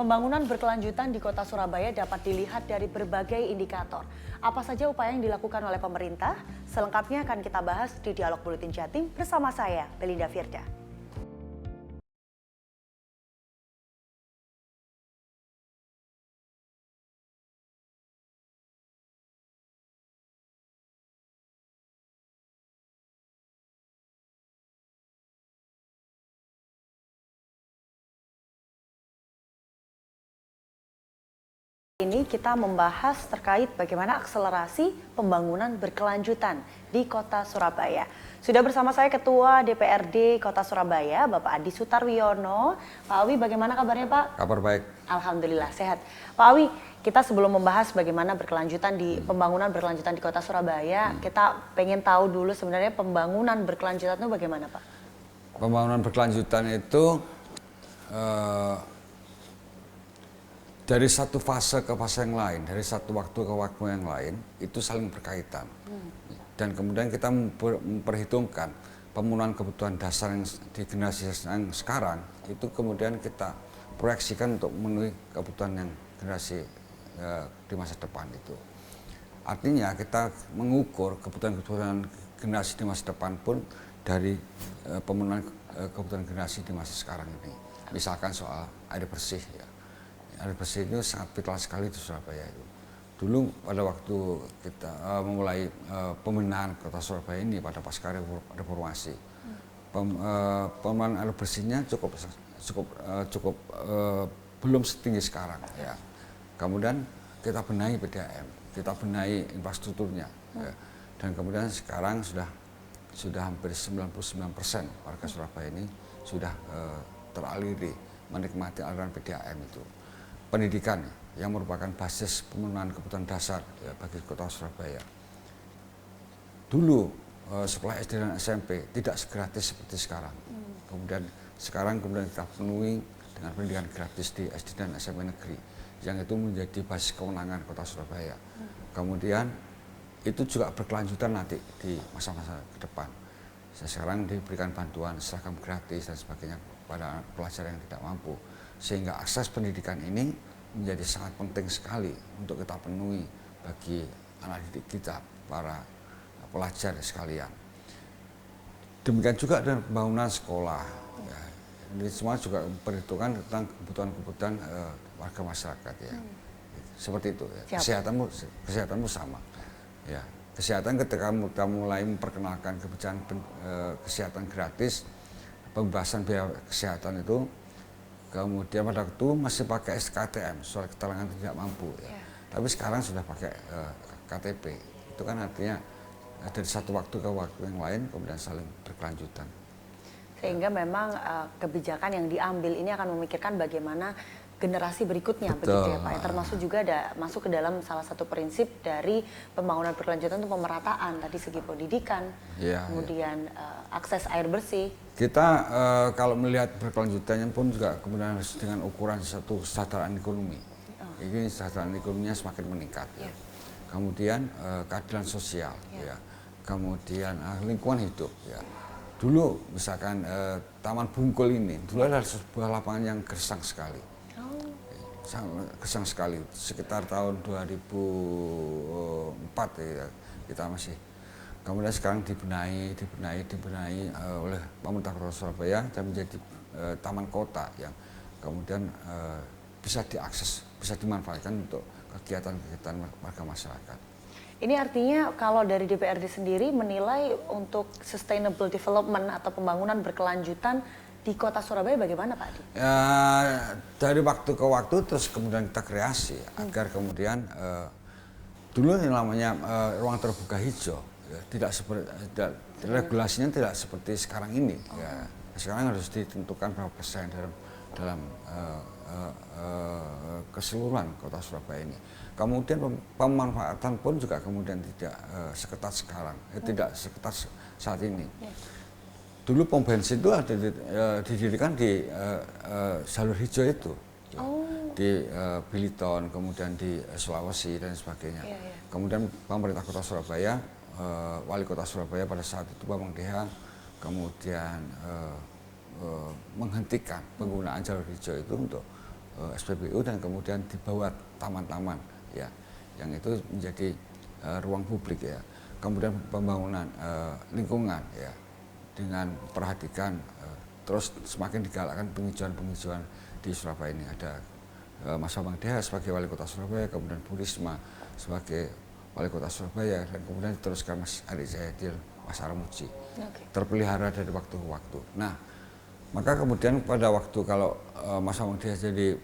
Pembangunan berkelanjutan di Kota Surabaya dapat dilihat dari berbagai indikator. Apa saja upaya yang dilakukan oleh pemerintah? Selengkapnya akan kita bahas di Dialog Buletin Jatim bersama saya, Belinda Firda. Ini kita membahas terkait bagaimana akselerasi pembangunan berkelanjutan di Kota Surabaya. Sudah bersama saya Ketua DPRD Kota Surabaya, Bapak Adi Sutarwiono. Pak Awi, bagaimana kabarnya Pak? Kabar baik. Alhamdulillah sehat. Pak Awi, kita sebelum membahas bagaimana berkelanjutan di pembangunan berkelanjutan di Kota Surabaya, kita pengen tahu dulu sebenarnya pembangunan berkelanjutan itu bagaimana Pak? Pembangunan berkelanjutan itu dari satu fase ke fase yang lain, dari satu waktu ke waktu yang lain, itu saling berkaitan. Dan kemudian kita memperhitungkan pemenuhan kebutuhan dasar yang di generasi yang sekarang, itu kemudian kita proyeksikan untuk memenuhi kebutuhan yang generasi di masa depan itu. Artinya kita mengukur kebutuhan-kebutuhan generasi di masa depan pun dari pemenuhan kebutuhan generasi di masa sekarang ini. Misalkan soal air bersih ya. Air bersih itu sangat vital sekali di Surabaya itu. Dulu pada waktu kita memulai pembenahan Kota Surabaya ini pada pasca reformasi, pemenuhan air bersihnya cukup belum setinggi sekarang ya. Kemudian kita benahi PDAM, kita benahi infrastrukturnya ya. Dan kemudian sekarang sudah hampir 99% warga Surabaya ini sudah teraliri menikmati aliran PDAM itu. Pendidikan yang merupakan basis pemenuhan kebutuhan dasar ya, bagi Kota Surabaya. Dulu sekolah SD dan SMP tidak segratis seperti sekarang. Sekarang kita penuhi dengan pendidikan gratis di SD dan SMP negeri, yang itu menjadi basis kewenangan Kota Surabaya. Kemudian itu juga berkelanjutan nanti di masa-masa ke depan. Sekarang diberikan bantuan seragam gratis dan sebagainya pada pelajar yang tidak mampu, sehingga akses pendidikan ini menjadi sangat penting sekali untuk kita penuhi bagi anak didik kita, para pelajar sekalian. Demikian juga dengan pembangunan sekolah. Ya, ini semua juga memperhitungkan tentang kebutuhan-kebutuhan warga masyarakat ya. Seperti itu ya. Kesehatanmu sama. Ya, kesehatan ketika kita mulai memperkenalkan kebijakan kesehatan gratis, pembebasan biaya kesehatan itu, kemudian pada waktu masih pakai SKTM, surat keterangan tidak mampu ya. Tapi sekarang sudah pakai KTP. Itu kan artinya dari satu waktu ke waktu yang lain kemudian saling berkelanjutan. Sehingga memang kebijakan yang diambil ini akan memikirkan bagaimana generasi berikutnya. Betul. Begitu ya Pak. Termasuk juga masuk ke dalam salah satu prinsip dari pembangunan berkelanjutan itu pemerataan tadi segi pendidikan, kemudian akses air bersih. Kita kalau melihat berkelanjutannya pun juga kemudian harus dengan ukuran satu kesejahteraan ekonomi. Ini kesejahteraan ekonominya semakin meningkat. Ya. Kemudian keadilan sosial, ya. Kemudian lingkungan hidup. Ya. Dulu misalkan Taman Bungkul ini dulu adalah sebuah lapangan yang gersang sekali. Gersang sekali. Sekitar tahun 2004 ya, kita masih. Kemudian sekarang dibenahi oleh pemerintah Kota Surabaya dan menjadi taman kota yang kemudian bisa diakses, bisa dimanfaatkan untuk kegiatan-kegiatan warga masyarakat. Ini artinya kalau dari DPRD sendiri menilai untuk sustainable development atau pembangunan berkelanjutan di Kota Surabaya bagaimana Pak Adi? Ya, dari waktu ke waktu terus kemudian kita kreasi agar kemudian dulu yang namanya ruang terbuka hijau. Ya, regulasinya tidak seperti sekarang ini. Ya. Sekarang harus ditentukan berapa persen dalam keseluruhan Kota Surabaya ini. Kemudian pemanfaatan pun juga kemudian tidak seketat sekarang, tidak seketat saat ini. Dulu pom bensin itu ada didirikan di jalur hijau itu, di Biliton, kemudian di Sulawesi dan sebagainya. Kemudian pemerintah Kota Surabaya, Wali Kota Surabaya pada saat itu Bambang Deha, kemudian menghentikan penggunaan jalur hijau itu untuk SPBU dan kemudian dibawa taman-taman ya, yang itu menjadi ruang publik ya. Kemudian pembangunan lingkungan ya, dengan perhatikan terus semakin digalakkan penghijauan di Surabaya ini. Ada Mas Bambang Deha sebagai wali kota Surabaya, kemudian Bu Risma sebagai wali kota Surabaya, dan kemudian diteruskan Mas Ari Zahidil, Mas Armuji. Terpelihara dari waktu ke waktu. Nah, maka kemudian pada waktu kalau Mas Bambang Deha jadi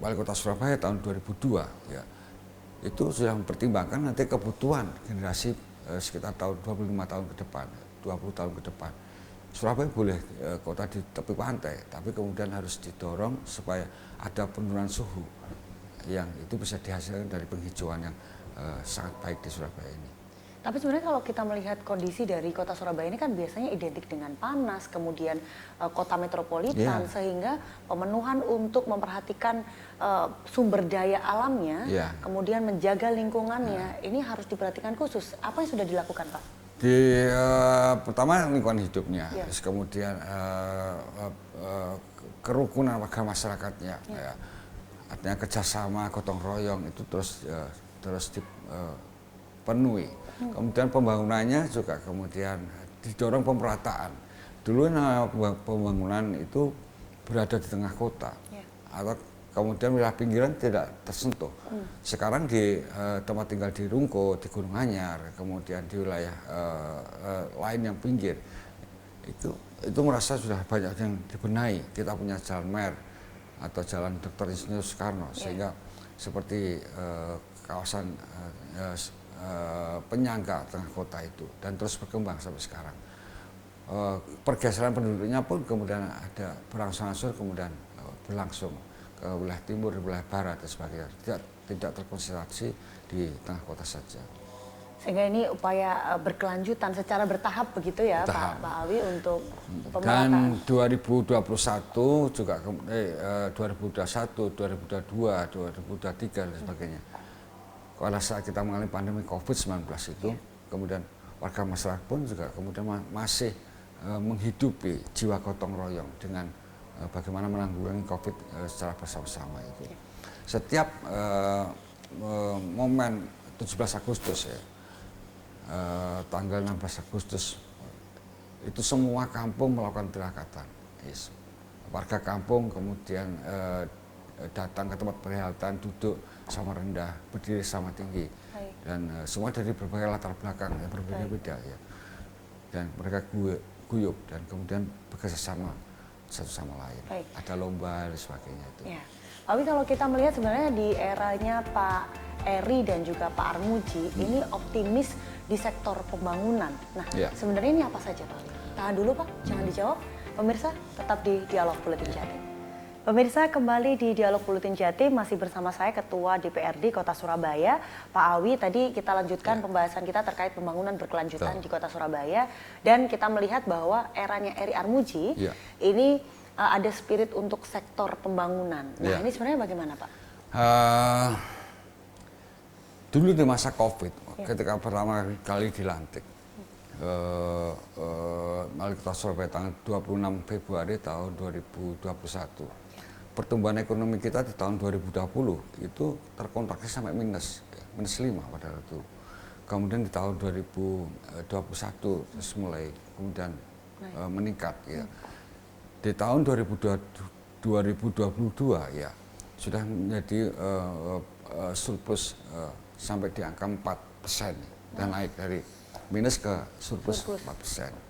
wali kota Surabaya tahun 2002 ya, itu sudah mempertimbangkan nanti kebutuhan generasi sekitar tahun 25 tahun ke depan, 20 tahun ke depan. Surabaya boleh kota di tepi pantai, tapi kemudian harus didorong supaya ada penurunan suhu yang itu bisa dihasilkan dari penghijauan yang sangat baik di Surabaya ini. Tapi sebenarnya kalau kita melihat kondisi dari kota Surabaya ini kan biasanya identik dengan panas, kemudian kota metropolitan, sehingga pemenuhan untuk memperhatikan sumber daya alamnya, kemudian menjaga lingkungannya, ini harus diperhatikan khusus. Apa yang sudah dilakukan, Pak? Pertama lingkungan hidupnya, terus kemudian kerukunan warga masyarakatnya, ya. Artinya kerjasama, gotong royong itu terus dipenuhi. Kemudian pembangunannya juga kemudian didorong pemerataan. Dulu pembangunan itu berada di tengah kota, atau kemudian wilayah pinggiran tidak tersentuh. Sekarang di tempat tinggal di Rungkut, di Gunung Anyar, kemudian di wilayah lain yang pinggir, itu merasa sudah banyak yang dibenahi. Kita punya Jalan Mer atau Jalan Dr. Insinyur Soekarno, sehingga seperti kawasan penyangga tengah kota itu, dan terus berkembang sampai sekarang. Pergeseran penduduknya pun kemudian ada berangsur-angsur kemudian berlangsung ke wilayah timur, wilayah barat dan sebagainya, tidak terkonsentrasi di tengah kota saja. Sehingga ini upaya berkelanjutan secara bertahap begitu ya, Pak Awi, untuk pemerataan. Dan 2021 juga 2021, 2022, 2023 dan sebagainya. Pada saat kita mengalami pandemi COVID-19 itu, kemudian warga masyarakat pun juga kemudian masih menghidupi jiwa gotong royong dengan bagaimana menanggulangi COVID secara bersama-sama itu. Setiap momen 17 Agustus ya, tanggal 16 Agustus, itu semua kampung melakukan tirakatan. Warga kampung kemudian datang ke tempat perhelatan, duduk sama rendah, berdiri sama tinggi, dan semua dari berbagai latar belakang yang berbeda-beda ya. Dan mereka guyup dan kemudian bekerja sama satu sama lain. Ada lomba dan sebagainya itu. Ya. Tapi kalau kita melihat sebenarnya di eranya Pak Eri dan juga Pak Armuji, ini optimis di sektor pembangunan. Nah, sebenarnya ini apa saja, Pak? Tahan dulu, Pak, jangan dijawab. Pemirsa, tetap di Dialog Buletin Jatim. Pemirsa, kembali di Dialog Buletin Jatim, masih bersama saya Ketua DPRD Kota Surabaya, Pak Awi. Tadi kita lanjutkan pembahasan kita terkait pembangunan berkelanjutan di Kota Surabaya, dan kita melihat bahwa eranya Eri Armuji ini ada spirit untuk sektor pembangunan. Nah, ini sebenarnya bagaimana, Pak? Dulu di masa COVID, ketika pertama kali dilantik, Wali Kota Surabaya tanggal 26 Februari tahun 2021. Pertumbuhan ekonomi kita di tahun 2020 itu terkontraksi sampai minus 5 pada waktu. Kemudian di tahun 2021 terus mulai kemudian meningkat ya. Di tahun 2022 ya sudah menjadi surplus sampai di angka 4% dan naik dari minus ke surplus 4%.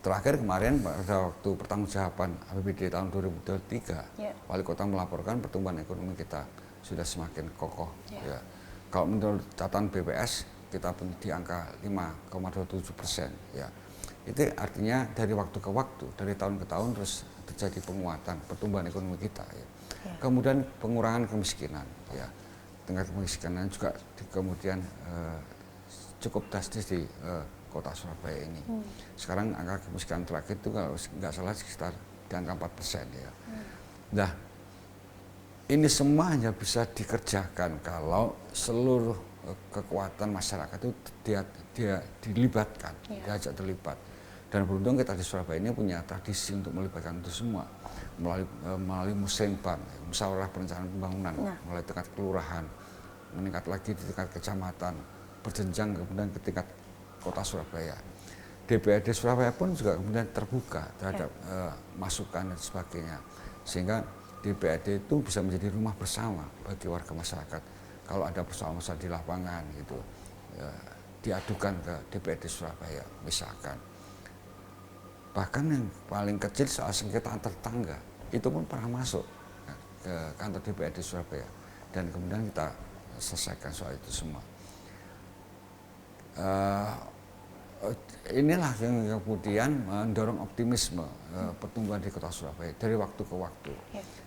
Terakhir kemarin pada waktu pertanggungjawaban APBD tahun 2023, Wali Kota melaporkan pertumbuhan ekonomi kita sudah semakin kokoh. Ya. Kalau menurut catatan BPS kita di angka 5,27%. Ya. Itu artinya dari waktu ke waktu, dari tahun ke tahun terus terjadi penguatan pertumbuhan ekonomi kita. Ya. Kemudian pengurangan kemiskinan. Ya. Tingkat kemiskinan juga kemudian cukup drastis di Kota Surabaya ini. Sekarang angka kemiskinan terakhir itu kalau nggak salah sekitar di angka 4% ya. Nah, ini semua hanya bisa dikerjakan kalau seluruh kekuatan masyarakat itu dia dilibatkan, diajak terlibat. Dan beruntung kita di Surabaya ini punya tradisi untuk melibatkan itu semua melalui musrenbang, musyawarah perencanaan pembangunan, mulai tingkat kelurahan, meningkat lagi di tingkat kecamatan, berjenjang kemudian ke tingkat kota Surabaya. DPRD Surabaya pun juga kemudian terbuka terhadap masukan dan sebagainya, sehingga DPRD itu bisa menjadi rumah bersama bagi warga masyarakat. Kalau ada persoalan-persoalan di lapangan gitu, diadukan ke DPRD Surabaya misalkan. Bahkan yang paling kecil soal sengketa antar tetangga itu pun pernah masuk ke kantor DPRD Surabaya, dan kemudian kita selesaikan soal itu semua. Inilah yang kemudian mendorong optimisme pertumbuhan di kota Surabaya dari waktu ke waktu.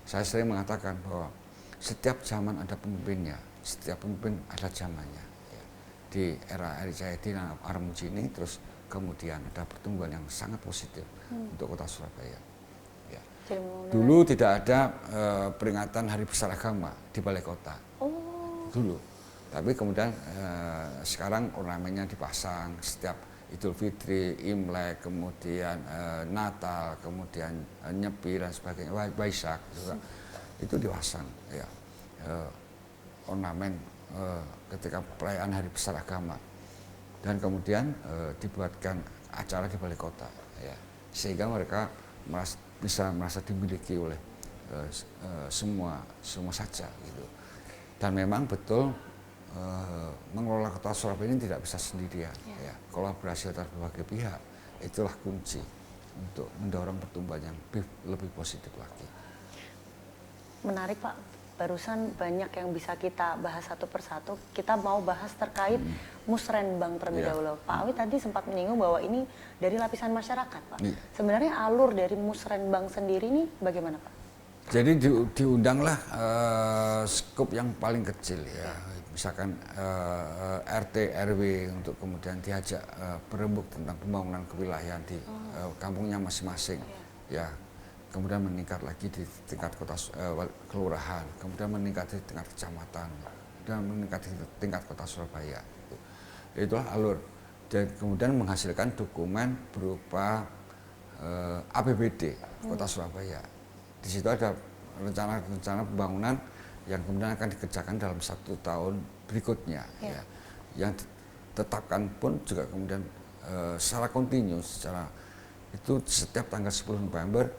Saya sering mengatakan bahwa setiap zaman ada pemimpinnya, setiap pemimpin ada zamannya. Di era Eri Cahyadi dan Armuji ini terus kemudian ada pertumbuhan yang sangat positif untuk kota Surabaya. Ya. Dulu tidak ada peringatan Hari Besar Agama di balai kota. Dulu. Tapi kemudian sekarang ornamennya dipasang setiap Idul Fitri, Imlek, kemudian Natal, kemudian Nyepi dan sebagainya, Waisak juga itu dipasang ya, ornamen ketika perayaan Hari Besar Agama, dan kemudian dibuatkan acara di balai kota ya, sehingga mereka bisa merasa dimiliki oleh semua saja gitu. Dan memang betul mengelola kota Surabaya ini tidak bisa sendirian ya. Kolaborasi antar berbagai pihak itulah kunci untuk mendorong pertumbuhan yang lebih positif lagi. Menarik Pak, barusan banyak yang bisa kita bahas satu persatu. Kita mau bahas terkait musrenbang terlebih dahulu. Pak Awi tadi sempat menyinggung bahwa ini dari lapisan masyarakat Pak. Sebenarnya alur dari musrenbang sendiri ini bagaimana Pak? Jadi diundanglah skop yang paling kecil ya, misalkan RT RW untuk kemudian diajak berembuk tentang pembangunan kewilayahan di kampungnya masing-masing ya, kemudian meningkat lagi di tingkat kota kelurahan, kemudian meningkat di tingkat kecamatan, dan meningkat di tingkat kota Surabaya. Itulah alur, dan kemudian menghasilkan dokumen berupa APBD kota Surabaya. Di situ ada rencana pembangunan yang kemudian akan dikerjakan dalam 1 tahun berikutnya ya. Yang ditetapkan pun juga kemudian secara kontinu, secara itu setiap tanggal 10 November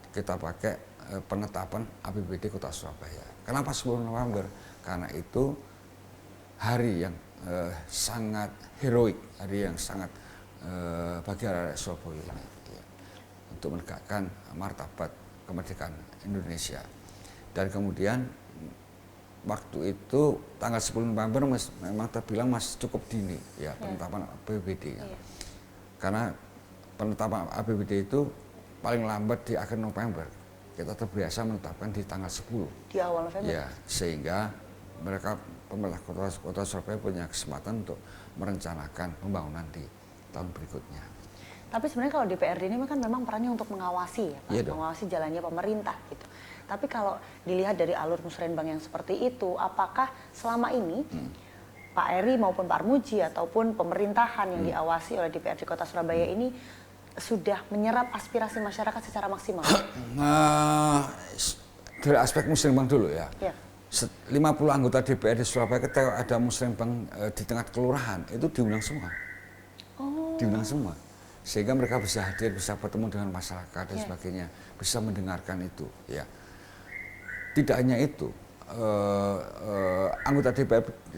kita pakai penetapan APBD Kota Surabaya. Kenapa 10 November? Karena itu hari yang sangat heroik, hari yang sangat bagi rakyat Surabaya ini ya, untuk menegakkan martabat kemerdekaan Indonesia. Dan kemudian waktu itu tanggal 10 November memang terbilang masih cukup dini ya penetapan APBD ya. Karena penetapan APBD itu paling lambat di akhir November. Kita terbiasa menetapkan di tanggal 10 di awal November ya, sehingga mereka pemerintah kota Surabaya punya kesempatan untuk merencanakan pembangunan di tahun berikutnya. Tapi sebenarnya kalau DPRD ini kan memang perannya untuk mengawasi ya Pak, mengawasi jalannya pemerintah gitu. Tapi kalau dilihat dari alur musrenbang yang seperti itu, apakah selama ini Pak Eri maupun Pak Armuji ataupun pemerintahan yang diawasi oleh DPRD Kota Surabaya ini sudah menyerap aspirasi masyarakat secara maksimal? Dari aspek musrenbang dulu ya. 50 anggota DPRD Surabaya ketika ada musrenbang di tingkat kelurahan itu diundang semua. Diundang semua. Sehingga mereka bisa hadir, bisa bertemu dengan masyarakat dan sebagainya, bisa mendengarkan itu ya. Tidak hanya itu, anggota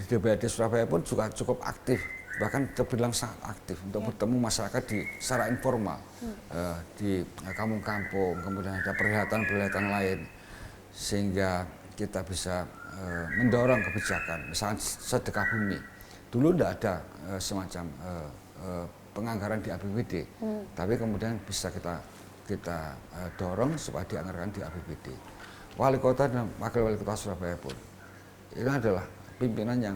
DPRD Surabaya pun juga cukup aktif, bahkan terbilang sangat aktif untuk bertemu masyarakat secara informal di kampung-kampung, kemudian ada perhelatan-perhelatan lain, sehingga kita bisa mendorong kebijakan, misalnya sedekah bumi. Dulu tidak ada semacam penganggaran di APBD, tapi kemudian bisa kita dorong supaya dianggarkan di APBD. Wali kota dan wakil wali kota Surabaya pun ini adalah pimpinan yang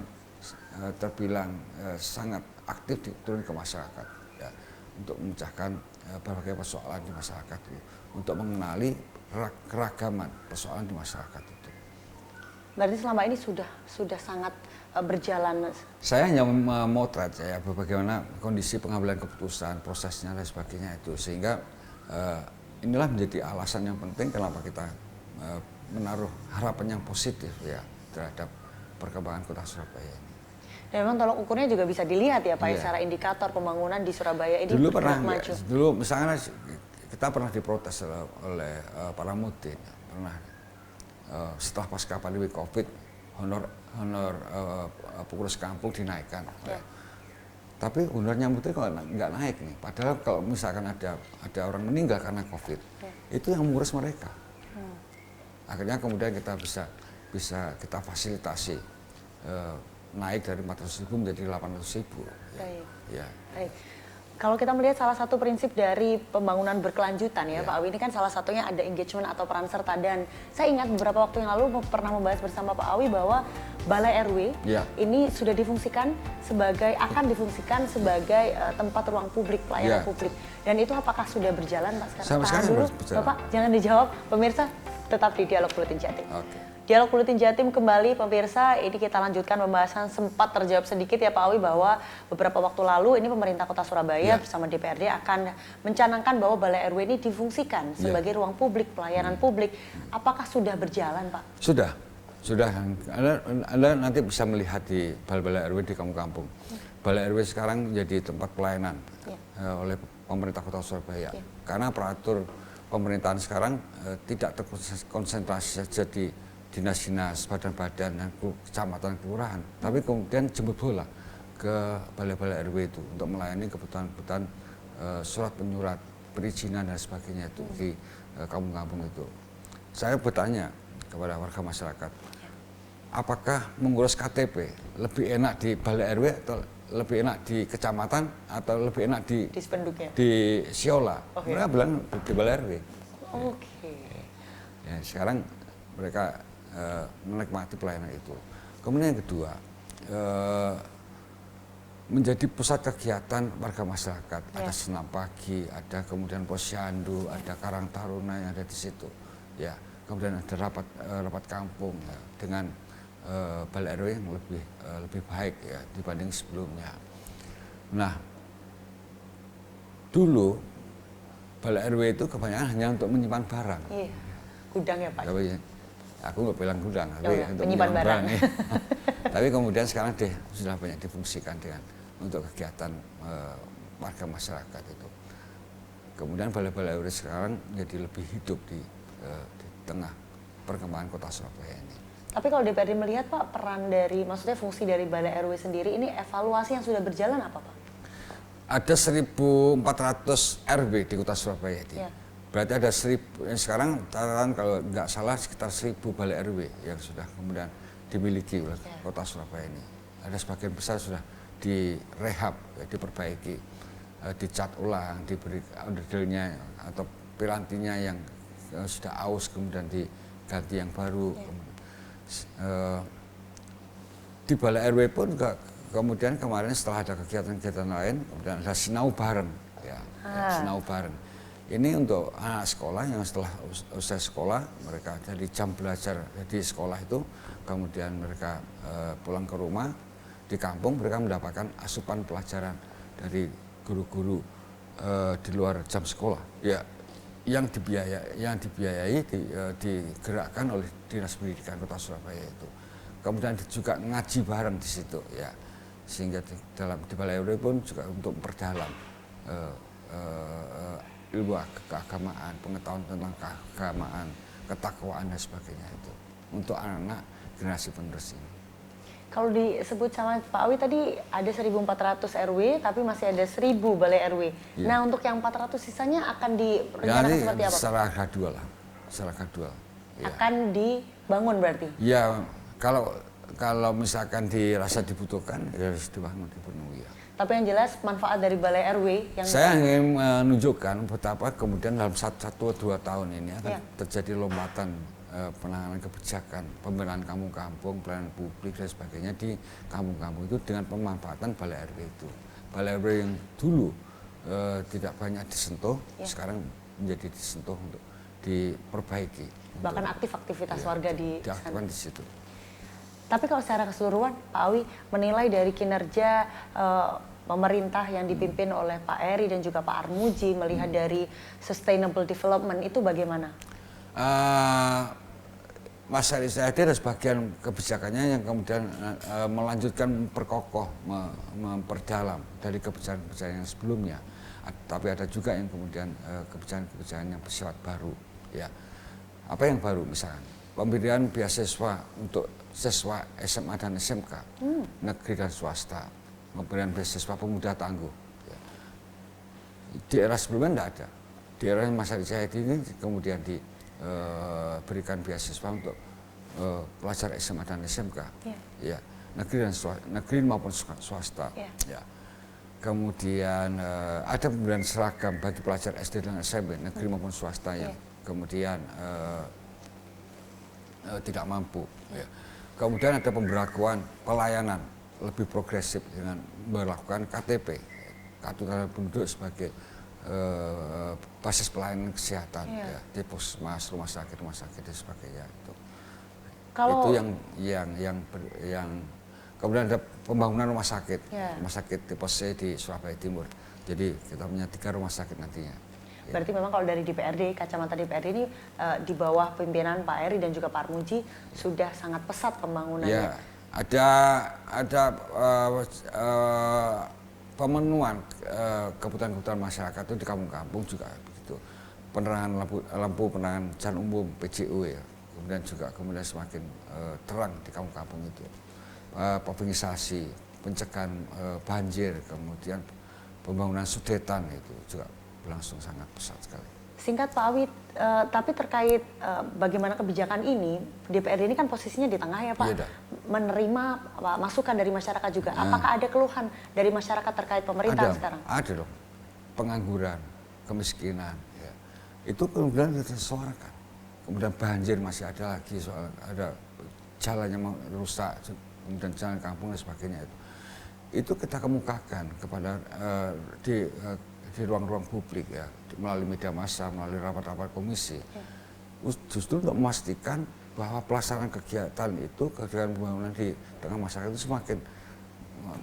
terbilang sangat aktif turun ke masyarakat ya, untuk memecahkan berbagai persoalan di masyarakat itu, untuk mengenali keragaman persoalan di masyarakat itu. Berarti selama ini sudah sangat berjalan. Saya hanya memotret ya bagaimana kondisi pengambilan keputusan, prosesnya dan sebagainya itu, sehingga inilah menjadi alasan yang penting kenapa kita menaruh harapan yang positif ya terhadap perkembangan kota Surabaya ini. Dan memang tolok ukurnya juga bisa dilihat ya Pak, Iya. secara indikator pembangunan di Surabaya ini Dulu pernah maju. dulu misalnya kita pernah diprotes oleh para murid, pernah setelah pasca pandemi Covid honor pengurus kampung dinaikkan. Ya. Tapi honornya murid kok nggak naik nih. Padahal kalau misalkan ada orang meninggal karena Covid, itu yang mengurus mereka. Akhirnya kemudian kita bisa kita fasilitasi naik dari 400.000 menjadi 800.000. Baik. Ya. Baik. Kalau kita melihat salah satu prinsip dari pembangunan berkelanjutan ya Pak Awi, ini kan salah satunya ada engagement atau peran serta, dan saya ingat beberapa waktu yang lalu pernah membahas bersama Pak Awi bahwa Balai RW ini sudah akan difungsikan sebagai tempat ruang publik, pelayanan publik. Dan itu apakah sudah berjalan Pak sekarang? Sampai sekarang dulu, berjalan. Bapak jangan dijawab, pemirsa tetap di Dialog Buletin Jatim. Oke. Dialog Buletin Jatim kembali, pemirsa. Ini kita lanjutkan pembahasan, sempat terjawab sedikit ya Pak Awi bahwa beberapa waktu lalu ini pemerintah Kota Surabaya bersama DPRD akan mencanangkan bahwa Balai RW ini difungsikan sebagai ruang publik, pelayanan publik. Apakah sudah berjalan Pak? Sudah. Anda nanti bisa melihat di balai RW di kampung-kampung. Balai RW sekarang menjadi tempat pelayanan oleh pemerintah Kota Surabaya. Karena peratur pemerintahan sekarang tidak terkonsentrasi saja di dinas-dinas, badan-badan, dan kecamatan, kelurahan, tapi kemudian jemput bola ke balai-balai RW itu untuk melayani kebutuhan-kebutuhan surat penyurat, perizinan dan sebagainya itu di kampung-kampung itu. Saya bertanya kepada warga masyarakat, apakah mengurus KTP lebih enak di balai RW atau lebih enak di kecamatan atau lebih enak di Siola? Mereka bilang di balai RW. Ya, sekarang mereka menikmati pelayanan itu. Kemudian yang kedua, menjadi pusat kegiatan warga masyarakat. Ada senam pagi, ada kemudian posyandu, ada karang taruna yang ada di situ. Ya, kemudian ada rapat kampung ya, dengan balai RW yang lebih baik ya dibanding sebelumnya. Nah, dulu balai RW itu kebanyakan hanya untuk menyimpan barang. Iya, gudang ya Pak. Aku nggak bilang gudang, tapi untuk menyimpan barang. Ya. Tapi kemudian sekarang sudah banyak difungsikan untuk kegiatan warga masyarakat itu. Kemudian balai-balai RW sekarang jadi lebih hidup di tengah perkembangan kota Surabaya ini. Tapi kalau DPRD melihat Pak, peran dari, maksudnya fungsi dari Balai RW sendiri ini, evaluasi yang sudah berjalan apa Pak? Ada 1.400 RW di kota Surabaya ini. Berarti ada 1.000, sekarang catatan kalau nggak salah sekitar 1.000 balai RW yang sudah kemudian dimiliki oleh kota Surabaya ini. Ada sebagian besar sudah direhab, diperbaiki, dicat ulang, diberi underdelnya atau pirantinya yang sudah aus kemudian diganti yang baru. Di balai RW pun kemudian kemarin setelah ada kegiatan-kegiatan lain, kemudian ada sinau bareng, sinau bareng. Ini untuk anak sekolah yang setelah usai sekolah mereka jadi jam belajar di sekolah itu, kemudian mereka pulang ke rumah di kampung mereka mendapatkan asupan pelajaran dari guru-guru di luar jam sekolah. Ya, yang dibiayai digerakkan oleh Dinas Pendidikan Kota Surabaya itu. Kemudian juga ngaji bareng di situ ya, sehingga di Balai RW pun juga untuk memperdalam ilmu keagamaan, pengetahuan tentang keagamaan, ketakwaan dan sebagainya itu untuk anak-anak generasi penerus ini. Kalau disebut sama Pak Awi tadi ada 1.400 RW tapi masih ada 1.000 Balai RW. Ya. Nah, untuk yang 400 sisanya akan direncanakan seperti apa? Secara gradual lah, secara gradual. Ya. Akan dibangun berarti? Ya, kalau misalkan dirasa dibutuhkan ya harus dibangun, dipenuhi ya. Tapi yang jelas manfaat dari Balai RW yang saya ingin menunjukkan betapa kemudian dalam 1-2 tahun ini akan terjadi lompatan penanganan kebijakan, pembenahan kampung-kampung, pelayanan publik dan sebagainya di kampung-kampung itu dengan pemanfaatan Balai RW itu. Balai RW yang dulu tidak banyak disentuh, sekarang menjadi disentuh untuk diperbaiki. Bahkan aktivitas warga di diaktifkan di situ. Tapi kalau secara keseluruhan Pak Awi menilai dari kinerja pemerintah yang dipimpin oleh Pak Eri dan juga Pak Armuji, melihat dari sustainable development itu bagaimana? Mas Eri Cahyadi ada sebagian kebijakannya yang kemudian melanjutkan, memperkokoh, memperdalam dari kebijakan-kebijakan yang sebelumnya. Tapi ada juga yang kemudian kebijakan-kebijakan yang bersifat baru. Ya, apa yang baru misalkan? Pemberian beasiswa untuk siswa SMA dan SMK, negeri dan swasta, pemberian beasiswa pemuda tangguh. Ya. Di era sebelumnya tidak ada. Di era Mas Eri Cahyadi ini kemudian diberikan beasiswa untuk pelajar SMA dan SMK, ya, negeri maupun swasta. Ya. Kemudian ada pemberian seragam bagi pelajar SD dan SMP, negeri maupun swasta yang kemudian tidak mampu. Ya. Kemudian ada pemberlakuan pelayanan lebih progresif dengan melakukan KTP, kartu tanda penduduk, sebagai basis pelayanan kesehatan, ya, di puskesmas, rumah sakit dan sebagainya. Itu yang kemudian ada pembangunan rumah sakit tipe C di Surabaya Timur. Jadi kita punya 3 rumah sakit nantinya. Berarti memang kalau dari DPRD, kacamata DPRD ini di bawah pimpinan Pak Eri dan juga Pak Armuji sudah sangat pesat pembangunannya. Ya, ada pemenuhan kebutuhan masyarakat itu di kampung-kampung juga begitu. Penerangan lampu penerangan jalan umum PJU, ya. Kemudian semakin terang di kampung-kampung itu. Pembengisasi, pencegahan banjir, kemudian pembangunan sudetan itu juga berlangsung sangat pesat sekali. Singkat Pak Awi, tapi terkait bagaimana kebijakan ini, DPRD ini kan posisinya di tengah ya Pak, menerima masukan dari masyarakat juga. Apakah ada keluhan dari masyarakat terkait pemerintah sekarang? Ada dong, pengangguran, kemiskinan, ya. Itu kemudian kita suarakan. Kemudian banjir masih ada lagi, soal ada jalannya rusak, kemudian jalan kampung dan sebagainya itu kita kemukakan kepada di ruang-ruang publik, ya, melalui media massa, melalui rapat-rapat komisi, justru untuk memastikan bahwa pelaksanaan kegiatan pembangunan di tengah masyarakat itu semakin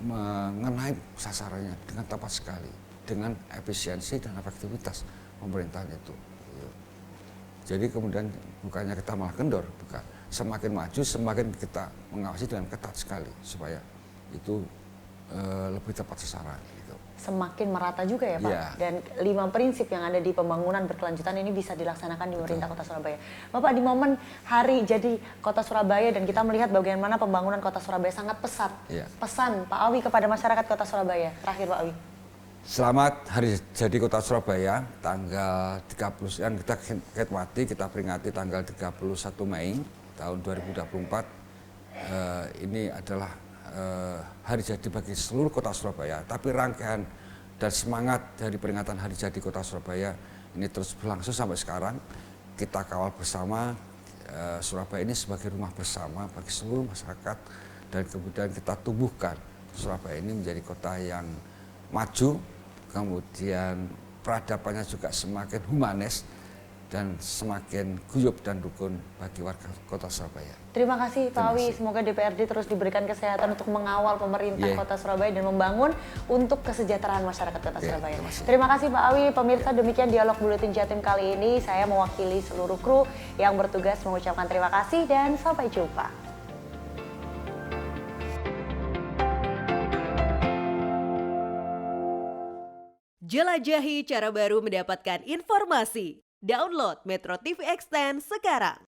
mengenai sasarannya dengan tepat sekali, dengan efisiensi dan efektivitas pemerintahan itu. Jadi kemudian bukannya kita malah kendor, bukan. Semakin maju, semakin kita mengawasi dengan ketat sekali supaya itu lebih tepat sasaran. Gitu. Semakin merata juga ya Pak. Ya. Dan 5 prinsip yang ada di pembangunan berkelanjutan ini bisa dilaksanakan di pemerintah Kota Surabaya. Bapak, di momen hari jadi Kota Surabaya dan kita melihat bagaimana pembangunan Kota Surabaya sangat pesat. Pesan Pak Awi kepada masyarakat Kota Surabaya. Terakhir Pak Awi. Selamat Hari Jadi Kota Surabaya, tanggal 30, yang kita peringati tanggal 31 Mei tahun 2024. Ini adalah hari jadi bagi seluruh Kota Surabaya, tapi rangkaian dan semangat dari peringatan Hari Jadi Kota Surabaya ini terus berlangsung sampai sekarang. Kita kawal bersama Surabaya ini sebagai rumah bersama bagi seluruh masyarakat, dan kemudian kita tumbuhkan Surabaya ini menjadi kota yang maju, kemudian peradabannya juga semakin humanis dan semakin guyup dan rukun bagi warga Kota Surabaya. Terima kasih Pak Awi, semoga DPRD terus diberikan kesehatan untuk mengawal pemerintah Kota Surabaya dan membangun untuk kesejahteraan masyarakat Kota Surabaya. Terima kasih Pak Awi. Pemirsa, demikian dialog Buletin Jatim kali ini. Saya mewakili seluruh kru yang bertugas mengucapkan terima kasih dan sampai jumpa. Jelajahi cara baru mendapatkan informasi. Download Metro TV Extend sekarang.